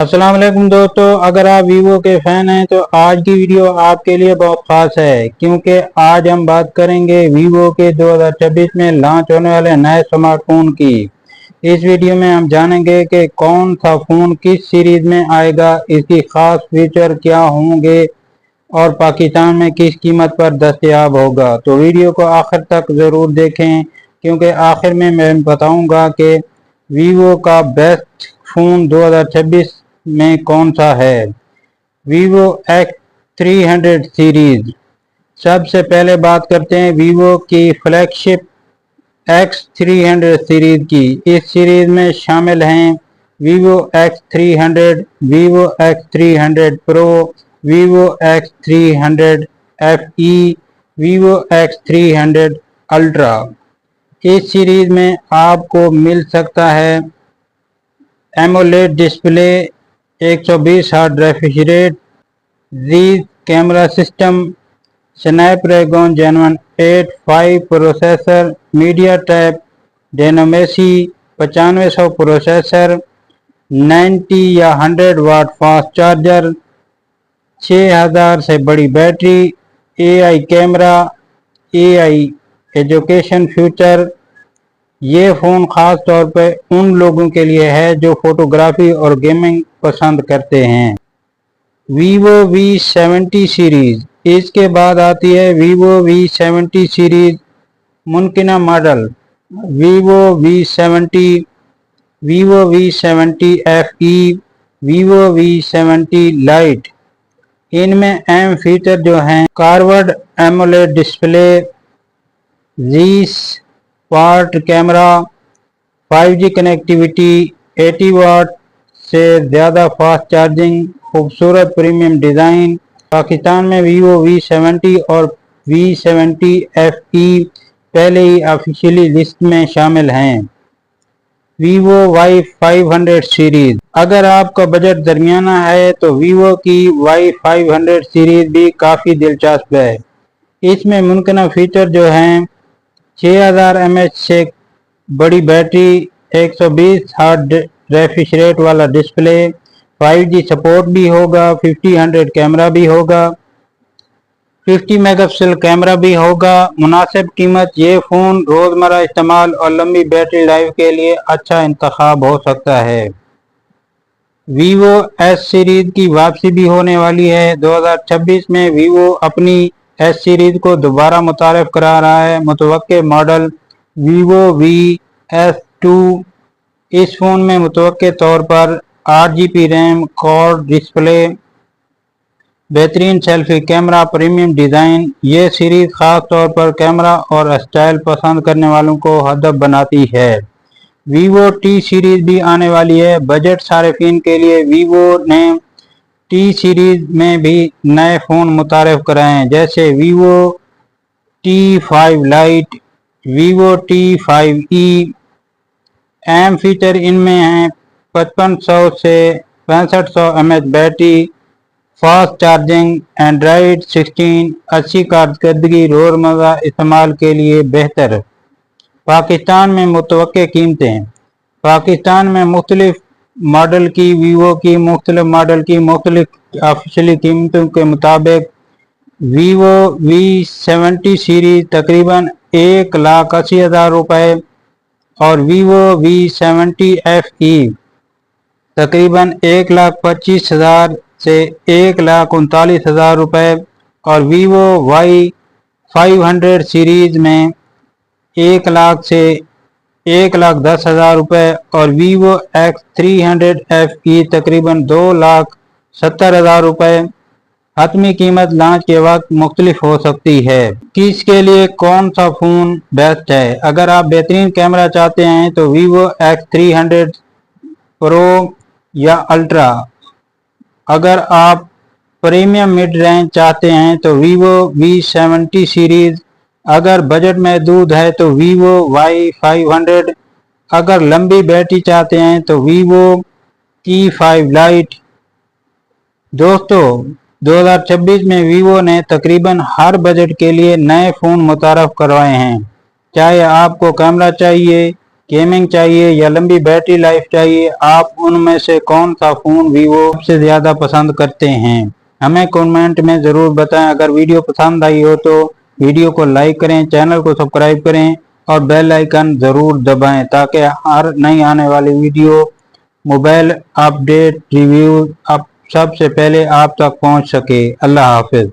अस्सलाम वालेकुम दोस्तों, अगर आप वीवो के फैन हैं तो आज की वीडियो आपके लिए बहुत खास है क्योंकि आज हम बात करेंगे वीवो के 2026 में लॉन्च होने वाले नए स्मार्टफोन की। इस वीडियो में हम जानेंगे कि कौन सा फ़ोन किस सीरीज में आएगा, इसकी खास फीचर क्या होंगे और पाकिस्तान में किस कीमत पर दस्तयाब होगा। तो वीडियो को आखिर तक ज़रूर देखें क्योंकि आखिर में मैं बताऊंगा कि वीवो का बेस्ट फ़ोन 2026 में कौन सा है। Vivo X300 series. सबसे पहले बात करते हैं वीवो की फ्लैगशिप X300 सीरीज की। इस सीरीज में शामिल हैं Vivo X300, Vivo X300 pro, Vivo X300 FE, Vivo X300 ultra. इस सीरीज में आपको मिल सकता है AMOLED display, 120 hertz refresh rate, Zeiss camera system, Snapdragon gen 8 5 processor, MediaTek Dimensity 9500 processor, 90 या 100 वाट फास्ट चार्जर, 6000 से बड़ी battery, AI camera, AI education future. ये फ़ोन ख़ास तौर पर उन लोगों के लिए है जो फोटोग्राफी और गेमिंग पसंद करते हैं। Vivo V70 series. इसके बाद आती है वीवो V70 सीरीज मुमकिना model, Vivo V70, Vivo V70 FE, Vivo V70 lite. इनमें अहम फीचर जो हैं curved AMOLED display, Zeiss quad camera, 5G connectivity, 80 watt से ज़्यादा फास्ट चार्जिंग, खूबसूरत प्रीमियम डिज़ाइन। पाकिस्तान में वीवो V70 और V70 FE पहले ही ऑफिशियली लिस्ट में शामिल हैं। Vivo Y500 series. अगर आपका बजट दरमियाना है तो वीवो की Y500 सीरीज भी काफ़ी दिलचस्प है। इसमें मुमकिन फीचर जो हैं 6000 mAh से बड़ी बैटरी, 120 हर्ट्ज रिफ्रेश रेट वाला डिस्प्ले, 5G सपोर्ट भी होगा, 50-100 कैमरा भी होगा, 50 मेगापिक्सल कैमरा भी होगा। मुनासिब कीमत। ये फ़ोन रोज़मर्रा इस्तेमाल और लंबी बैटरी लाइफ के लिए अच्छा इंतखाब हो सकता है। वीवो S सीरीज की वापसी भी होने वाली है। 2026 में वीवो अपनी S सीरीज को दोबारा मुतारफ़ करा रहा है। मुतवक्के मॉडल वीवो V-S2। इस फ़ोन में मुतवक्के तौर पर 8GB रैम, क्वाड डिस्प्ले, बेहतरीन सेल्फी कैमरा, प्रीमियम डिज़ाइन। ये सीरीज़ ख़ास तौर पर कैमरा और स्टाइल पसंद करने वालों को हदफ बनाती है। वीवो T सीरीज़ भी आने वाली है। बजट सारिफिन के लिए वीवो ने T सीरीज़ में भी नए फ़ोन मुतारफ़ कराए हैं, जैसे Vivo T5 light, Vivo T5e। अहम फीचर इनमें हैं 5500 से 6500 mAh battery, fast charging, Android 16, अच्छी कारकर्दगी, रोज़मर्रा इस्तेमाल के लिए बेहतर। पाकिस्तान में मुतवक्के कीमतें। पाकिस्तान में मुख्तलिफ मॉडल की वीवो की मुख्तलिफ ऑफिशियली कीमतों के मुताबिक वीवो V70 सीरीज तकरीबन 1,80,000 रुपये और वीवो V70 FE तकरीबन 1,25,000 से 1,39,000 रुपये और वीवो Y500 सीरीज में 1,00,000 से 1,10,000 रुपये और वीवो X300 FE तकरीबन 2,70,000 रुपये। हतमी कीमत लॉन्च के वक्त मुख्तलिफ हो सकती है। किसके लिए कौन सा फ़ोन बेस्ट है? अगर आप बेहतरीन कैमरा चाहते हैं तो वीवो X300 प्रो या अल्ट्रा। अगर आप प्रीमियम मिड रेंज चाहते हैं तो वीवो V70 सीरीज़। अगर बजट महदूद है तो वीवो Y500। अगर लंबी बैटरी चाहते हैं तो वीवो T5 लाइट। दोस्तों, 2026 में वीवो ने तकरीबन हर बजट के लिए नए फ़ोन मुतारफ़ करवाए हैं। चाहे आपको कैमरा चाहिए, गेमिंग चाहिए या लंबी बैटरी लाइफ चाहिए, आप उनमें से कौन सा फ़ोन वीवो सबसे ज़्यादा पसंद करते हैं, हमें कमेंट में ज़रूर बताएं। अगर वीडियो पसंद आई हो तो वीडियो को लाइक करें, चैनल को सब्सक्राइब करें और बेल आइकन ज़रूर दबाएं ताकि हर नई आने वाली वीडियो, मोबाइल अपडेट, रिव्यू अब सबसे पहले आप तक पहुंच सके। अल्लाह हाफिज़।